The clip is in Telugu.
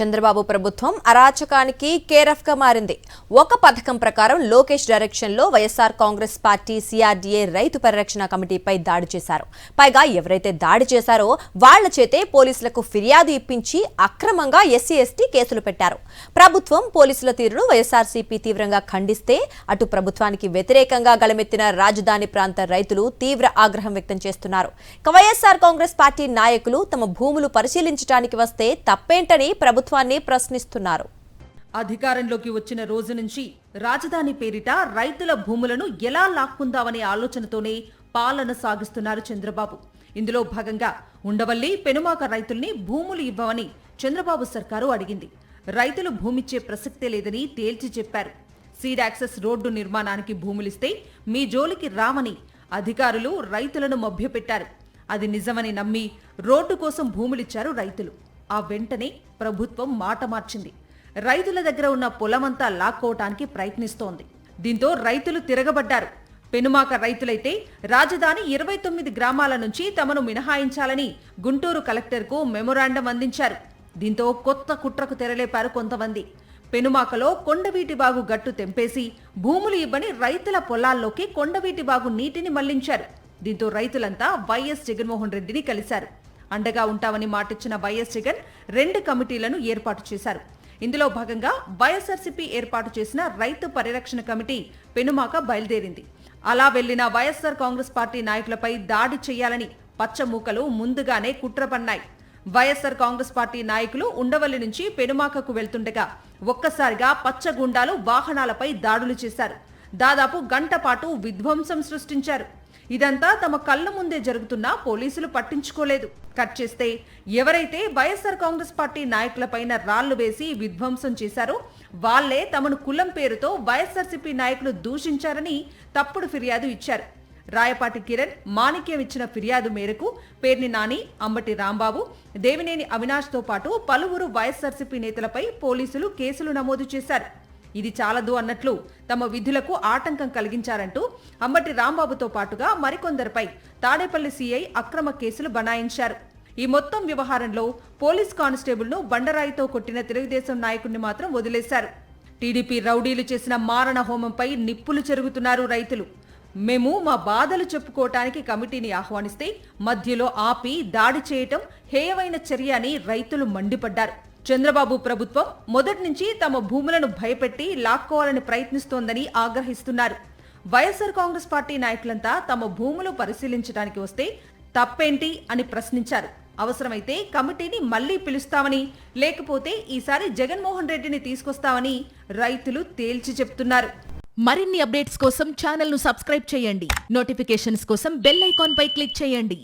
చంద్రబాబు ప్రభుత్వం అరాచకానికి కేరఫ్ గా మారింది. ఒక పథకం ప్రకారం లోకేష్ డైరెక్షన్ లో వైఎస్ఆర్ కాంగ్రెస్ పార్టీ సిఆర్డీఏ రైతు పరిరక్షణ కమిటీపై దాడి చేశారు. పైగా ఎవరైతే దాడి చేశారో వాళ్ల చేతే పోలీసులకు ఫిర్యాదు ఇప్పించి అక్రమంగా ఎస్సీ ఎస్టీ కేసులు పెట్టారు. ప్రభుత్వం పోలీసుల తీరును వైఎస్ఆర్సీపీ తీవ్రంగా ఖండిస్తే అటు ప్రభుత్వానికి వ్యతిరేకంగా గళమెత్తిన రాజధాని ప్రాంత రైతులు తీవ్ర ఆగ్రహం వ్యక్తం చేస్తున్నారు. వైఎస్ఆర్ కాంగ్రెస్ పార్టీ నాయకులు తమ భూములు పరిశీలించడానికి వస్తే తప్పేంటని ప్రభుత్వాన్ని ప్రశ్నిస్తున్నారు. అధికారంలోకి వచ్చిన రోజు నుంచి రాజధాని పేరిట రైతుల భూములను ఎలా లాక్కుందామనే ఆలోచనతోనే పాలన సాగిస్తున్నారు చంద్రబాబు. ఇందులో భాగంగా ఉండవల్లి పెనుమాక రైతుల్ని భూములు ఇవ్వమని చంద్రబాబు సర్కారు అడిగింది. రైతులు భూమిచ్చే ప్రసక్తే లేదని తేల్చి చెప్పారు. సీడ్ యాక్సెస్ రోడ్డు నిర్మాణానికి భూములిస్తే మీ జోలికి రామని అధికారులు రైతులను మభ్యపెట్టారు. అది నిజమని నమ్మి రోడ్డు కోసం భూములిచ్చారు రైతులు. ఆ వెంటనే ప్రభుత్వం మాట మార్చింది. రైతుల దగ్గర ఉన్న పొలమంతా లాక్కోవటానికి ప్రయత్నిస్తోంది. దీంతో రైతులు తిరగబడ్డారు. పెనుమాక రైతులైతే రాజధాని 29 గ్రామాల నుంచి తమను మినహాయించాలని గుంటూరు కలెక్టర్కు మెమొరాండం అందించారు. దీంతో కొత్త కుట్రకు తెరలేపారు కొంతమంది. పెనుమాకలో కొండవీటిబాగు గట్టు తెంపేసి భూములు ఇవ్వని రైతుల పొలాల్లోకి కొండవీటిబాగు నీటిని మళ్లించారు. దీంతో రైతులంతా వైఎస్ జగన్మోహన్ రెడ్డిని కలిశారు. అండగా ఉంటామని మాటిచ్చిన వైఎస్ జగన్ 2 కమిటీలను ఏర్పాటు చేశారు. ఇందులో భాగంగా వైఎస్ఆర్సీపీ ఏర్పాటు చేసిన రైతు పరిరక్షణ కమిటీ పెనుమాక బయలుదేరింది. అలా వెళ్లిన వైఎస్ఆర్ కాంగ్రెస్ పార్టీ నాయకులపై దాడి చేయాలని పచ్చమూకలు ముందుగానే కుట్ర పన్నాయి. వైఎస్ఆర్ కాంగ్రెస్ పార్టీ నాయకులు ఉండవల్లి నుంచి పెనుమాకకు వెళ్తుండగా ఒక్కసారిగా పచ్చగుండాలు వాహనాలపై దాడులు చేశారు. దాదాపు గంట పాటు విధ్వంసం సృష్టించారు. ఇదంతా తమ కళ్ల ముందే జరుగుతున్నా పోలీసులు పట్టించుకోలేదు. కట్ చేస్తే ఎవరైతే వైఎస్ఆర్ కాంగ్రెస్ పార్టీ నాయకులపైన రాళ్లు వేసి విధ్వంసం చేశారో వాళ్లే తమను కులం పేరుతో వైఎస్ఆర్సీపీ నాయకులు దూషించారని తప్పుడు ఫిర్యాదు ఇచ్చారు. రాయపాటి కిరణ్, మాణిక్యం ఇచ్చిన ఫిర్యాదు మేరకు పేర్ని నాని, అంబటి రాంబాబు, దేవినేని అవినాష్తో పాటు పలువురు వైఎస్ఆర్సీపీ నేతలపై పోలీసులు కేసులు నమోదు చేశారు. ఇది చాలదు అన్నట్లు తమ విధులకు ఆటంకం కలిగించారంటూ అంబటి రాంబాబుతో పాటుగా మరికొందరిపై తాడేపల్లి సీఐ అక్రమ కేసులు బనాయించారు. ఈ మొత్తం వ్యవహారంలో పోలీస్ కానిస్టేబుల్ను బండరాయితో కొట్టిన తెలుగుదేశం నాయకుడిని మాత్రం వదిలేశారు. టీడీపీ రౌడీలు చేసిన మారణ హోమంపై నిప్పులు చెరుగుతున్నారు రైతులు. మేము మా బాధలు చెప్పుకోవటానికి కమిటీని ఆహ్వానిస్తే మధ్యలో ఆపి దాడి చేయటం హేయమైన చర్య అని రైతులు మండిపడ్డారు. చంద్రబాబు ప్రభుత్వం మొదటి నుంచి తమ భూములను భయపెట్టి లాక్కోవాలని ప్రయత్నిస్తోందని ఆగ్రహిస్తున్నారు. వైఎస్ఆర్ కాంగ్రెస్ పార్టీ నాయకులంతా తమ భూములు పరిశీలించడానికి వస్తే తప్పేంటి అని ప్రశ్నించారు. అవసరమైతే కమిటీని మళ్లీ పిలుస్తామని, లేకపోతే ఈసారి జగన్మోహన్ రెడ్డిని తీసుకొస్తామని రైతులు తేల్చి చెప్తున్నారు. మరిన్ని అప్డేట్స్ కోసం ఛానల్ ను సబ్స్క్రైబ్ చేయండి. నోటిఫికేషన్స్ కోసం బెల్ ఐకాన్ పై క్లిక్ చేయండి.